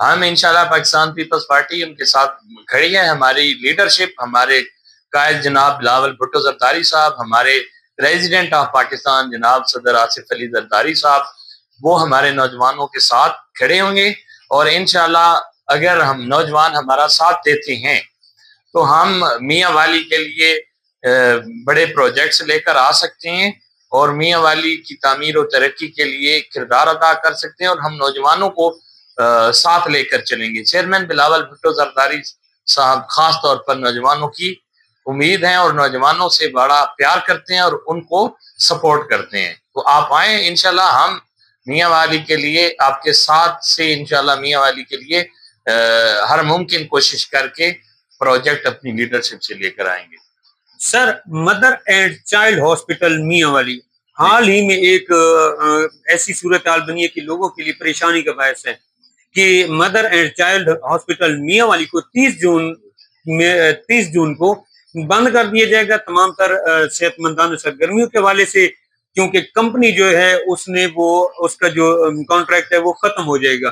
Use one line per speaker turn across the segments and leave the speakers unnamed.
ہم انشاءاللہ Pakistan Peoples party ان کے ساتھ کھڑی ہے. ہماری لیڈرشپ، ہمارے قائد جناب بلاول بھٹو زرداری صاحب، ہمارے پریزیڈنٹ آف پاکستان جناب صدر آصف علی زرداری صاحب، وہ ہمارے نوجوانوں کے ساتھ کھڑے ہوں گے. اور انشاءاللہ اگر ہم نوجوان ہمارا ساتھ دیتے ہیں تو ہم میاں والی کے لیے بڑے پروجیکٹس لے کر آ سکتے ہیں اور میاں والی کی تعمیر و ترقی کے لیے کردار ادا کر سکتے ہیں، اور ہم نوجوانوں کو ساتھ لے کر چلیں گے. چیئرمین بلاول بھٹو زرداری صاحب خاص طور پر نوجوانوں کی امید ہیں اور نوجوانوں سے بڑا پیار کرتے ہیں اور ان کو سپورٹ کرتے ہیں. تو آپ آئیں، انشاءاللہ ہم میاں والی کے لیے آپ کے ساتھ سے انشاءاللہ میاں والی کے لیے ہر ممکن کوشش کر کے پروجیکٹ اپنی لیڈرشپ سے لے کر آئیں گے.
سر، مدر اینڈ چائلڈ ہاسپٹل میاں والی حال ہی میں ایک ایسی صورتحال بنی ہے کہ لوگوں کے لیے پریشانی کا باعث ہے کہ مدر اینڈ چائلڈ ہاسپٹل میاں والی کو 30 جون کو بند کر دیا جائے گا تمام تر صحت مندانہ سرگرمیوں کے حوالے سے، کیونکہ کمپنی جو ہے اس کا جو کانٹریکٹ ہے وہ ختم ہو جائے گا.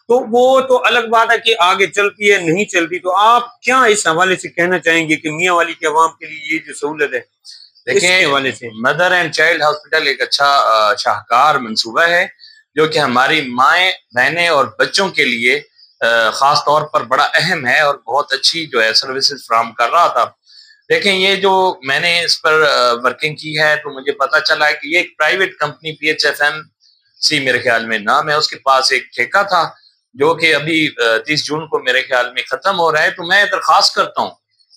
تو وہ تو الگ بات ہے کہ آگے چلتی ہے نہیں چلتی. تو آپ کیا اس حوالے سے کہنا چاہیں گے کہ میاں والی کے عوام کے لیے یہ جو سہولت ہے اس کے حوالے سے؟
مدر اینڈ چائلڈ ہاسپٹل ایک اچھا شاہکار منصوبہ ہے جو کہ ہماری مائیں، بہنیں اور بچوں کے لیے خاص طور پر بڑا اہم ہے اور بہت اچھی جو ہے سروسز فراہم کر رہا تھا. دیکھیں، یہ جو میں نے اس پر ورکنگ کی ہے تو مجھے پتا چلا ہے کہ یہ ایک پرائیویٹ کمپنی PHFMC میرے خیال میں نام ہے، اس کے پاس ایک ٹھیکہ تھا جو کہ ابھی 30 جون کو میرے خیال میں ختم ہو رہا ہے. تو میں درخواست کرتا ہوں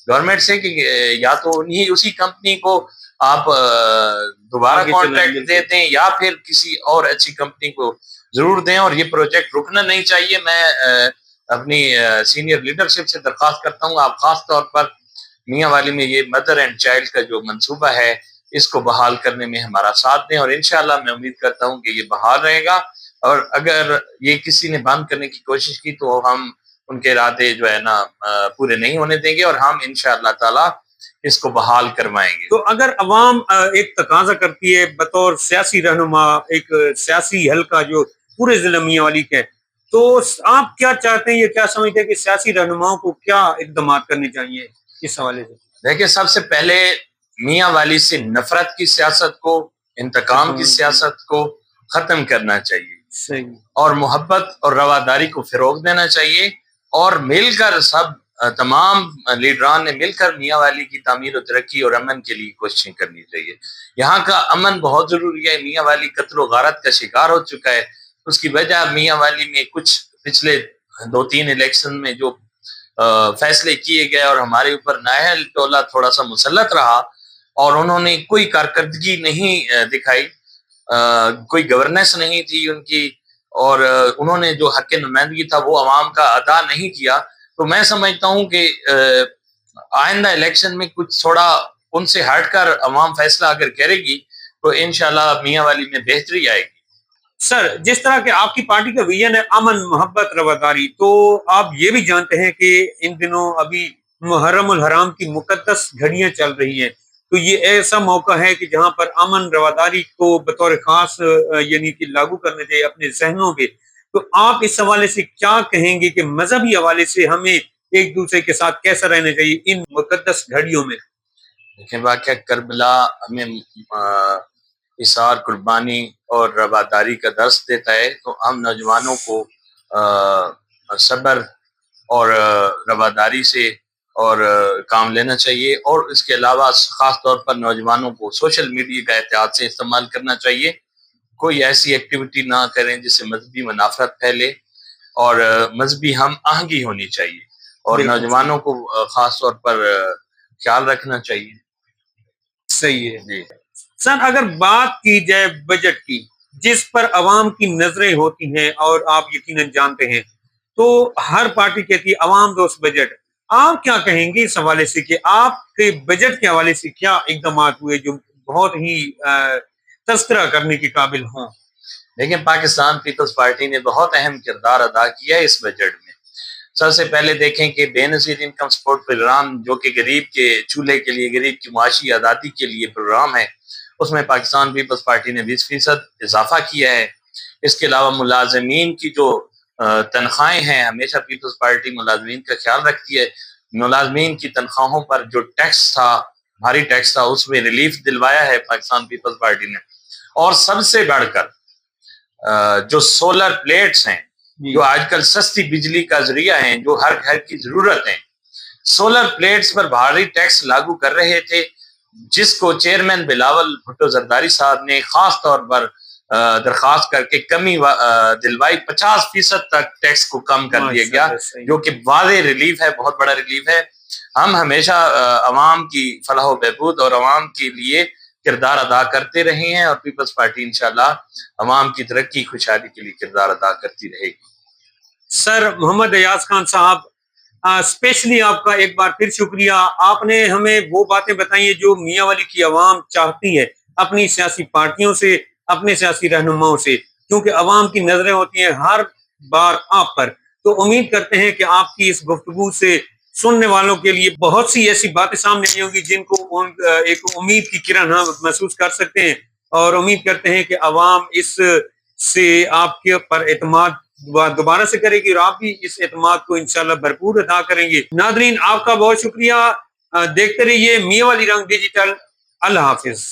گورنمنٹ سے کہ یا تو اسی کمپنی کو آپ دوبارہ کانٹریکٹ دے دیں یا پھر کسی اور اچھی کمپنی کو ضرور دیں، اور یہ پروجیکٹ رکنا نہیں چاہیے. میں اپنی سینئر لیڈرشپ سے درخواست کرتا ہوں آپ خاص طور پر میاں والی میں یہ مدر اینڈ چائلڈ کا جو منصوبہ ہے اس کو بحال کرنے میں ہمارا ساتھ دیں، اور انشاءاللہ میں امید کرتا ہوں کہ یہ بحال رہے گا. اور اگر یہ کسی نے بند کرنے کی کوشش کی تو ہم ان کے ارادے جو ہے نا پورے نہیں ہونے دیں گے اور ہم انشاءاللہ تعالی اس کو بحال کروائیں گے.
تو اگر عوام ایک تقاضا کرتی ہے بطور سیاسی رہنما، ایک سیاسی حلقہ جو پورے ضلع میاں والی کے، تو آپ کیا چاہتے ہیں، یہ کیا سمجھتے ہیں کہ سیاسی رہنماؤں کو کیا اقدامات کرنے چاہیے اس حوالے سے؟
دیکھیں، سب سے پہلے میاں والی سے نفرت کی سیاست کو، انتقام کی سیاست کو ختم کرنا چاہیے.
صحیح.
اور محبت اور رواداری کو فروغ دینا چاہیے، اور مل کر تمام لیڈران نے مل کر میاں والی کی تعمیر و ترقی اور امن کے لیے کوششیں کرنی چاہیے. یہاں کا امن بہت ضروری ہے. میاں والی قتل و غارت کا شکار ہو چکا ہے. اس کی وجہ میاں والی میں کچھ پچھلے 2-3 الیکشن میں جو فیصلے کیے گئے اور ہمارے اوپر نااہل ٹولہ تھوڑا سا مسلط رہا اور انہوں نے کوئی کارکردگی نہیں دکھائی، کوئی گورننس نہیں تھی ان کی، اور انہوں نے جو حق نمائندگی تھا وہ عوام کا ادا نہیں کیا. تو میں سمجھتا ہوں کہ آئندہ الیکشن میں کچھ تھوڑا ان سے ہٹ کر عوام فیصلہ اگر کرے گی تو انشاءاللہ میاں والی میں بہتری آئے گی.
سر، جس طرح کہ آپ کی پارٹی کا ویژن ہے امن، محبت، رواداری، تو آپ یہ بھی جانتے ہیں کہ ان دنوں ابھی محرم الحرام کی مقدس گھڑیاں چل رہی ہیں، تو یہ ایسا موقع ہے کہ جہاں پر امن رواداری کو بطور خاص یعنی کہ لاگو کرنے چاہیے اپنے ذہنوں پہ. تو آپ اس حوالے سے کیا کہیں گے کہ مذہبی حوالے سے ہمیں ایک دوسرے کے ساتھ کیسا رہنا چاہیے ان مقدس گھڑیوں میں؟
دیکھیں، واقعہ کربلا ہمیں اثار، قربانی اور رواداری کا درس دیتا ہے. تو ہم نوجوانوں کو صبر اور رواداری سے اور کام لینا چاہیے، اور اس کے علاوہ خاص طور پر نوجوانوں کو سوشل میڈیا کا احتیاط سے استعمال کرنا چاہیے. کوئی ایسی ایکٹیویٹی نہ کریں جس سے مذہبی منافرت پھیلے، اور مذہبی ہم آہنگی ہونی چاہیے، اور نوجوانوں کو خاص طور پر خیال رکھنا چاہیے.
صحیح ہے
جی
سر. اگر بات کی جائے بجٹ کی، جس پر عوام کی نظریں ہوتی ہیں اور آپ یقیناً جانتے ہیں، تو ہر پارٹی کہتی ہے عوام دوست بجٹ. آپ کیا کہیں گے اس حوالے سے کہ آپ کے بجٹ کے حوالے سے کیا اقدامات ہوئے جو بہت ہی تذکرہ کرنے کے قابل ہوں؟
لیکن پاکستان پیپلز پارٹی نے بہت اہم کردار ادا کیا ہے اس بجٹ میں. سب سے پہلے دیکھیں کہ بے نظیر انکم سپورٹ پروگرام جو کہ غریب کے چولہے کے لیے، غریب کی معاشی آزادی کے لیے پروگرام ہے، اس میں پاکستان پیپلز پارٹی نے 20% اضافہ کیا ہے. اس کے علاوہ ملازمین کی جو تنخواہیں ہیں، ہمیشہ پیپلز پارٹی ملازمین کا خیال رکھتی ہے. ملازمین کی تنخواہوں پر جو ٹیکس تھا، بھاری ٹیکس تھا، اس میں ریلیف دلوایا ہے پاکستان پیپلز پارٹی نے. اور سب سے بڑھ کر جو سولر پلیٹس ہیں، جو آج کل سستی بجلی کا ذریعہ ہیں، جو ہر گھر کی ضرورت ہیں، سولر پلیٹس پر بھاری ٹیکس لاگو کر رہے تھے، جس کو چیئرمین بلاول بھٹو زرداری صاحب نے خاص طور پر درخواست کر کے کمی دلوائی. 50% تک ٹیکس کو کم کر دیا گیا، جو کہ واضح ریلیف ہے، بہت بڑا ریلیف ہے. ہم ہمیشہ عوام کی فلاح و بہبود اور عوام کے لیے کردار ادا کرتے رہے ہیں، اور پیپلز پارٹی انشاءاللہ عوام کی ترقی خوشحالی کے لیے کردار ادا کرتی رہے گی.
سر محمد ایاز خان صاحب، اسپیشلی آپ کا ایک بار پھر شکریہ. آپ نے ہمیں وہ باتیں بتائی ہیں جو میاں والی کی عوام چاہتی ہے اپنی سیاسی پارٹیوں سے، اپنے سیاسی رہنماؤں سے، کیونکہ عوام کی نظریں ہوتی ہیں ہر بار آپ پر. تو امید کرتے ہیں کہ آپ کی اس گفتگو سے سننے والوں کے لیے بہت سی ایسی باتیں سامنے آئی ہوں گی جن کو ایک امید کی کرن ہم محسوس کر سکتے ہیں، اور امید کرتے ہیں کہ عوام اس سے آپ کے پر اعتماد دوبارہ سے کرے گی، اور آپ بھی اس اعتماد کو انشاءاللہ بھرپور ادا کریں گے. ناظرین، آپ کا بہت شکریہ. دیکھتے رہیے میاں والی رنگ ڈیجیٹل. اللہ حافظ.